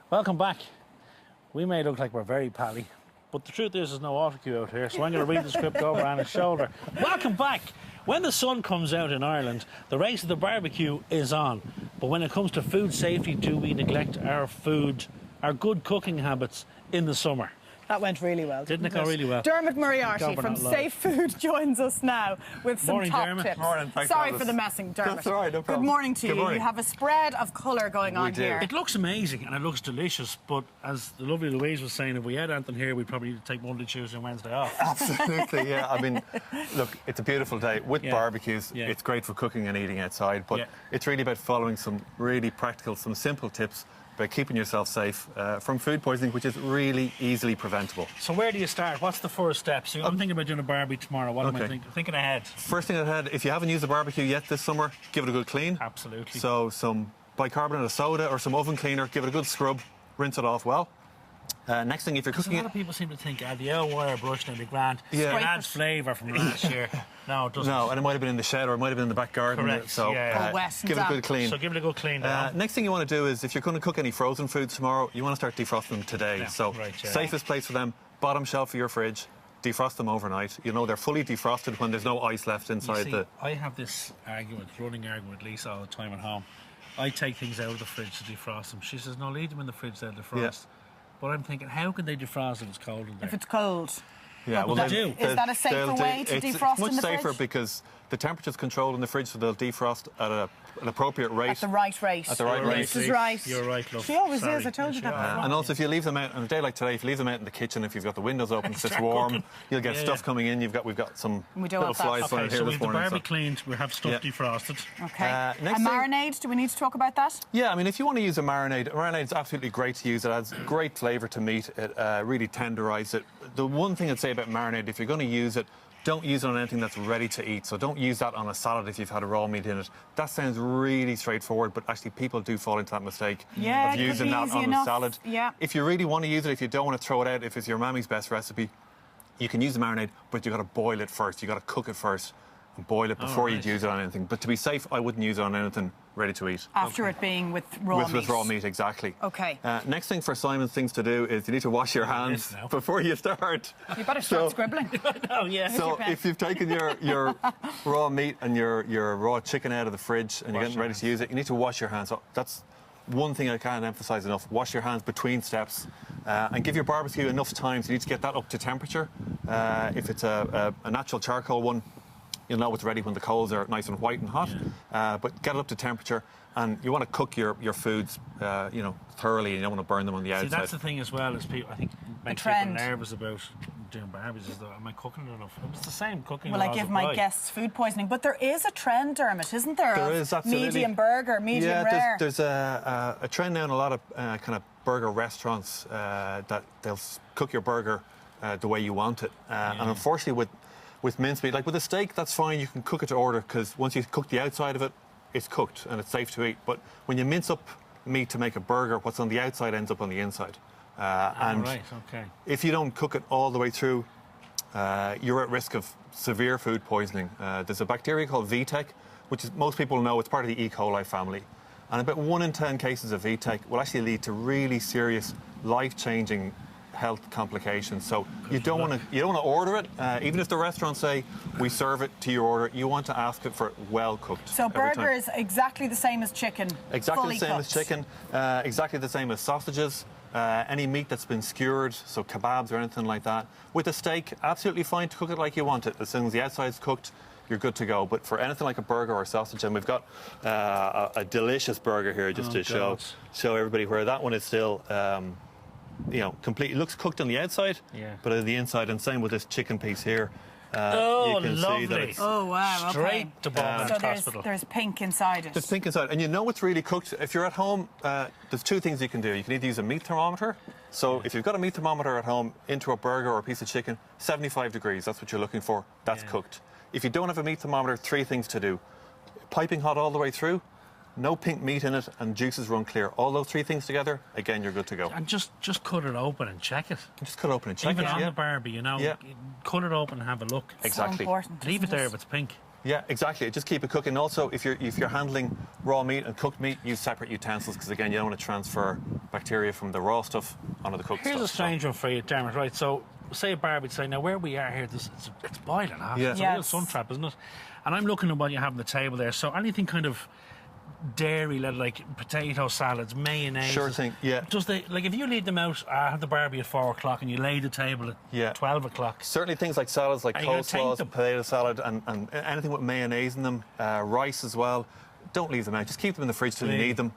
Welcome back. We may look like we're very pally, but the truth is there's no autocue out here, so I'm going to read the script over Anna's shoulder. Welcome back. When the sun comes out in Ireland, the race of the barbecue is on. But when it comes to food safety, do we neglect our good cooking habits in the summer? That went really well, Didn't it go really well? Dermot Moriarty from Safefood joins us now with some Morning, top Dermot. tips. Morning, thanks, Sorry Alice. for the messing, Dermot. That's all right, no problem. Good morning to Good you. morning. You have a spread of colour going on do. here. It looks amazing and it looks delicious, but as the lovely Louise was saying, if we had anything here, we'd probably take Monday, Tuesday and Wednesday off. Absolutely, yeah. I mean, look, it's a beautiful day with barbecues. Yeah. It's great for cooking and eating outside, but it's really about following some really practical, some simple tips about keeping yourself safe from food poisoning, which is really easily preventable. So where do you start? What's the first step? So I'm thinking about doing a barbie tomorrow. What am I thinking ahead? First thing ahead, if you haven't used a barbecue yet this summer, give it a good clean. Absolutely. So some bicarbonate of soda or some oven cleaner, give it a good scrub, rinse it off well. Next thing, if you're cooking a lot of people seem to think, the old wire brush and the grand, it adds flavour from last year. No, it doesn't. No, and it might have been in the shed or it might have been in the back garden. Correct. So give it a good clean. So give it a good clean now. Next thing you want to do is, if you're going to cook any frozen foods tomorrow, you want to start defrosting them today. Safest place for them, bottom shelf of your fridge. Defrost them overnight. You know they're fully defrosted when there's no ice left inside I have this running argument with Lisa all the time at home. I take things out of the fridge to defrost them. She says, no, leave them in the fridge, they'll defrost. Yeah. But I'm thinking, how can they defrost if it's cold in there? If it's cold. Yeah, well, they do. Is that a safer way to defrost in the fridge? It's much safer because the temperature's controlled in the fridge, so they'll defrost at an appropriate rate. At the right rate. At the right rate. This is right. You're right, love. She always is, I told you that. And also, if you leave them out on a day like today, if you leave them out in the kitchen, if you've got the windows open, if it's warm, you'll get stuff coming in. We've got some little flies flying here this morning. So we've the barbie cleaned, we have stuff defrosted. Okay. A marinade, do we need to talk about that? Yeah, I mean, if you want to use a marinade is absolutely great to use. It adds great flavour to meat. It really tenderises it. The one thing I'd say about marinade, if you're going to use it, don't use it on anything that's ready to eat. So don't use that on a salad if you've had a raw meat in it. That sounds really straightforward, but actually people do fall into that mistake of using that on a salad. Yeah. If you really want to use it, if you don't want to throw it out, if it's your mammy's best recipe, you can use the marinade, but you've got to boil it first. You've got to cook it first and boil it before you'd use it on anything. But to be safe, I wouldn't use it on anything ready to eat. After it being with raw meat? With raw meat, exactly. Okay. Next thing for Simon's things to do is you need to wash your hands before you start. You better start scribbling. So if you've taken your raw meat and your raw chicken out of the fridge and you're getting ready to use it, you need to wash your hands. So that's one thing I can't emphasise enough. Wash your hands between steps and give your barbecue enough time. So you need to get that up to temperature. If it's a natural charcoal one, you'll know it's ready when the coals are nice and white and hot. But get it up to temperature, and you want to cook your foods, thoroughly, and you don't want to burn them on the outside. See, that's the thing as well, as people, I think, makes people nervous about doing barbecues. Is that, am I cooking enough? It was the same cooking. Will I give my guests food poisoning? But there is a trend, Dermot, isn't there? There is, absolutely. Medium burger, medium rare. There's a trend now in a lot of kind of burger restaurants that they'll cook your burger the way you want it. And unfortunately, with mincemeat, like with a steak, that's fine. You can cook it to order because once you cook the outside of it, it's cooked and it's safe to eat. But when you mince up meat to make a burger, what's on the outside ends up on the inside. If you don't cook it all the way through, you're at risk of severe food poisoning. There's a bacteria called VTEC, which is, most people know, it's part of the E. coli family. And about 1 in 10 cases of VTEC will actually lead to really serious, life-changing health complications. So you don't want to order it, even if the restaurants say we serve it to your order. You want to ask it for it well cooked. So burger is exactly the same as chicken. Exactly the same as chicken. Exactly the same as sausages. Any meat that's been skewered, so kebabs or anything like that. With a steak, absolutely fine to cook it like you want it. As soon as the outside's cooked, you're good to go. But for anything like a burger or a sausage, and we've got a delicious burger here just to show everybody where that one is still. Completely looks cooked on the outside, but on the inside, and same with this chicken piece here. You can lovely. see that it's straight to Bowman's Hospital. There's pink inside it. There's pink inside, and you know it's really cooked. If you're at home, there's two things you can do. You can either use a meat thermometer. So if you've got a meat thermometer at home into a burger or a piece of chicken, 75 degrees, that's what you're looking for. That's cooked. If you don't have a meat thermometer, 3 things to do. Piping hot all the way through, no pink meat in it, and juices run clear. All those 3 things together, again, you're good to go. And just cut it open and check it. Just cut it open and check it. Even on the barbie, cut it open and have a look. Exactly. So important, Leave it there if it's pink. Yeah, exactly. Just keep it cooking. Also, if you're handling raw meat and cooked meat, use separate utensils because again, you don't want to transfer bacteria from the raw stuff onto the cooked stuff. Here's a strange one for you, Dermot. Right, so say a barbecue. Say now where we are here, it's boiling hot. Yeah. It's a real sun trap, isn't it? And I'm looking at what you have on the table there. So anything kind of dairy, like potato salads, mayonnaise. Sure thing. Yeah. Does they if you leave them out? Have the barbie at 4 o'clock and you lay the table at 12 o'clock. Certainly things like salads, like Are you gonna taint coleslaws, them? potato salad, and anything with mayonnaise in them, rice as well. Don't leave them out. Just keep them in the fridge till you need them.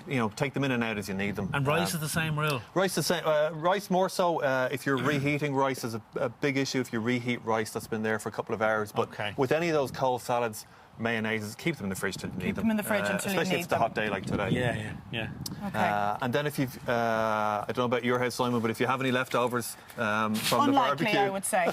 You know, take them in and out as you need them. And rice is the same rule. Rice the same. Rice more so. If you're reheating rice, is a big issue. If you reheat rice that's been there for a couple of hours. But with any of those cold salads, mayonnaises, keep them in the fridge till you need them. Keep them in the fridge until you need them. Especially if it's a hot day like today. Yeah. Okay. And then if you've, I don't know about your house, Simon, but if you have any leftovers from the barbecue, Unlikely, I would say.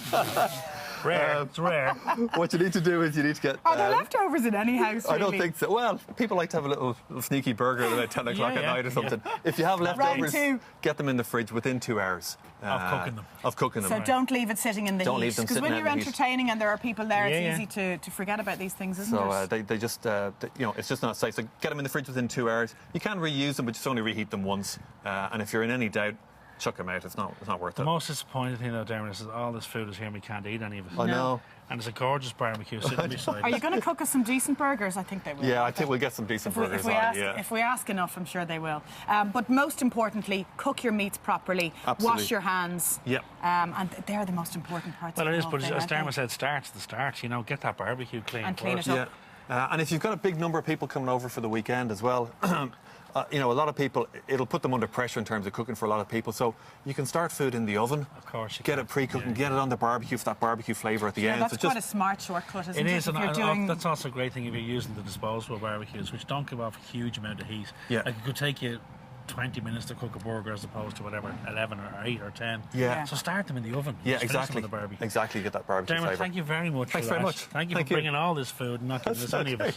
Rare. It's rare. what you need to do is you need to get. Are there leftovers in any house, really? I don't think so. Well, people like to have a little sneaky burger at about 10 o'clock at night or something. If you have leftovers, get them in the fridge within 2 hours. Of cooking them. So don't leave it sitting in the Don't heat. leave them Because sitting when out you're in the heat. entertaining and there are people there, it's easy to forget about these things, isn't it? So they just, it's just not safe. So get them in the fridge within 2 hours. You can reuse them, but just only reheat them once. And if you're in any doubt, chuck them out. It's not worth it. The most disappointing thing, though, Dermot, is that all this food is here and we can't eat any of it. I know. And it's a gorgeous barbecue sitting beside Are us. you going to cook us some decent burgers? I think they will. Yeah, I think we'll get some decent burgers on it, If we ask enough, I'm sure they will. But most importantly, cook your meats properly. Absolutely. Wash your hands. Yep. And they're the most important parts Well, of it the is, whole but thing, as I think. Dermot said, start's the start. You know, get that barbecue clean And clean first. it up. Yeah. And if you've got a big number of people coming over for the weekend as well, a lot of people, it'll put them under pressure in terms of cooking for a lot of people. So you can start food in the oven. Of course you get can. it pre-cooked and get it on the barbecue for that barbecue flavour at the end. That's So quite a smart shortcut, isn't it? It is, If and you're doing... that's also a great thing if you're using the disposable barbecues, which don't give off a huge amount of heat. Yeah. Like it could take you 20 minutes to cook a burger as opposed to whatever, 11 or 8 or 10. Yeah. So start them in the oven. Yeah, Just finish them exactly. with the barbecue. Exactly, get that barbecue Dermot, flavour. thank you very much Thanks for that. very much. Thank you for bringing all this food and not giving us any of it.